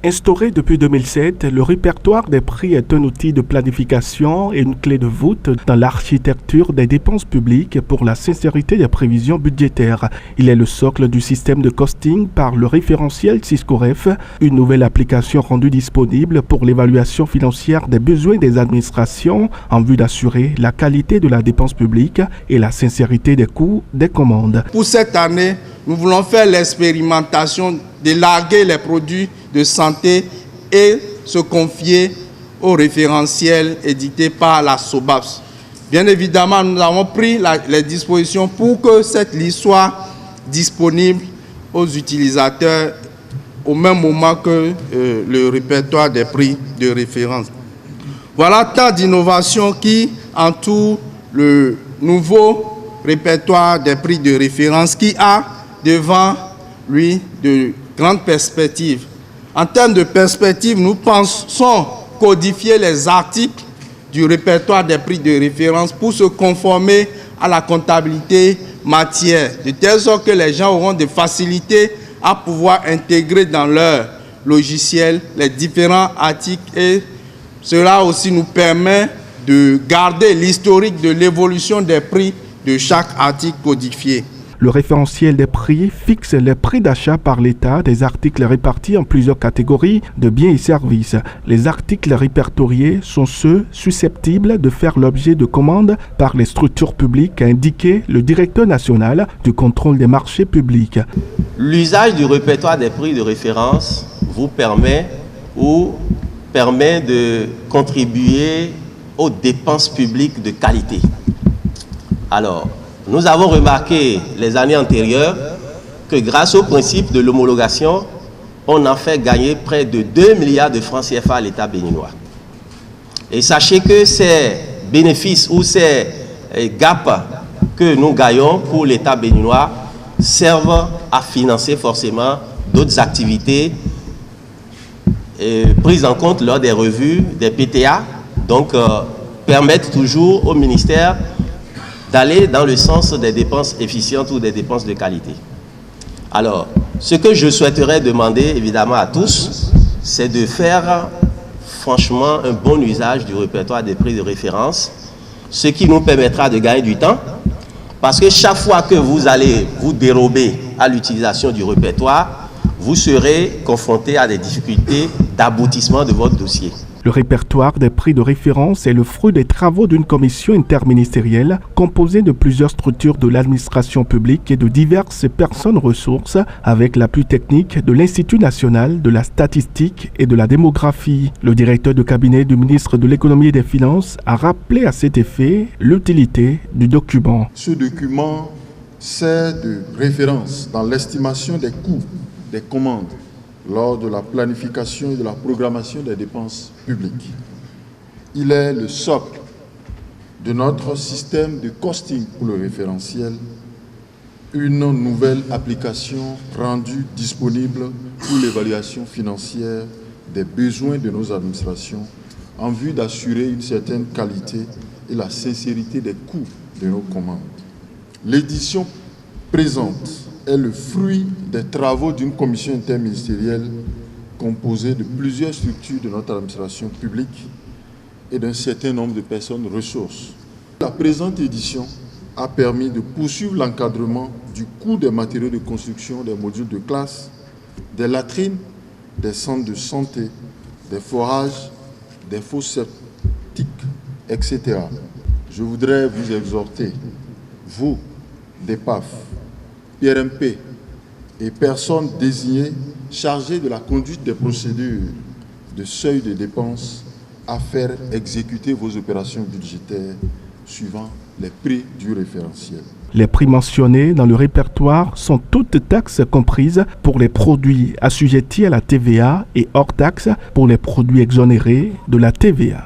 Instauré depuis 2007, le répertoire des prix est un outil de planification et une clé de voûte dans l'architecture des dépenses publiques pour la sincérité des prévisions budgétaires. Il est le socle du système de costing par le référentiel Siscoref, une nouvelle application rendue disponible pour l'évaluation financière des besoins des administrations en vue d'assurer la qualité de la dépense publique et la sincérité des coûts des commandes. Pour cette année, nous voulons faire l'expérimentation d'élarguer les produits de santé et se confier au référentiel édité par la SOBAPS. Bien évidemment, nous avons pris les dispositions pour que cette liste soit disponible aux utilisateurs au même moment que le répertoire des prix de référence. Voilà tant d'innovations qui entourent le nouveau répertoire des prix de référence qui a devant lui de grandes perspectives. En termes de perspectives, nous pensons codifier les articles du répertoire des prix de référence pour se conformer à la comptabilité matière, de telle sorte que les gens auront des facilités à pouvoir intégrer dans leur logiciel les différents articles, et cela aussi nous permet de garder l'historique de l'évolution des prix de chaque article codifié. Le référentiel des prix fixe les prix d'achat par l'État des articles répartis en plusieurs catégories de biens et services. Les articles répertoriés sont ceux susceptibles de faire l'objet de commandes par les structures publiques, a indiqué le directeur national du contrôle des marchés publics. L'usage du répertoire des prix de référence vous permet de contribuer aux dépenses publiques de qualité. Alors, nous avons remarqué les années antérieures que grâce au principe de l'homologation, on a fait gagner près de 2 milliards de francs CFA à l'État béninois. Et sachez que ces bénéfices ou ces gaps que nous gagnons pour l'État béninois servent à financer forcément d'autres activités prises en compte lors des revues des PTA, donc permettent toujours au ministère d'aller dans le sens des dépenses efficientes ou des dépenses de qualité. Alors, ce que je souhaiterais demander évidemment à tous, c'est de faire franchement un bon usage du répertoire des prix de référence, ce qui nous permettra de gagner du temps, parce que chaque fois que vous allez vous dérober à l'utilisation du répertoire, vous serez confronté à des difficultés d'aboutissement de votre dossier. Le répertoire des prix de référence est le fruit des travaux d'une commission interministérielle composée de plusieurs structures de l'administration publique et de diverses personnes ressources, avec l'appui technique de l'Institut national de la statistique et de la démographie. Le directeur de cabinet du ministre de l'Économie et des Finances a rappelé à cet effet l'utilité du document. Ce document sert de référence dans l'estimation des coûts des commandes lors de la planification et de la programmation des dépenses publiques. Il est le socle de notre système de costing pour le référentiel, une nouvelle application rendue disponible pour l'évaluation financière des besoins de nos administrations en vue d'assurer une certaine qualité et la sincérité des coûts de nos commandes. L'édition présente est le fruit des travaux d'une commission interministérielle composée de plusieurs structures de notre administration publique et d'un certain nombre de personnes ressources. La présente édition a permis de poursuivre l'encadrement du coût des matériaux de construction des modules de classe, des latrines, des centres de santé, des forages, des fosses septiques, etc. Je voudrais vous exhorter, vous, des PAF, PRMP et personnes désignées chargées de la conduite des procédures de seuil de dépenses à faire exécuter vos opérations budgétaires suivant les prix du référentiel. Les prix mentionnés dans le répertoire sont toutes taxes comprises pour les produits assujettis à la TVA et hors taxes pour les produits exonérés de la TVA.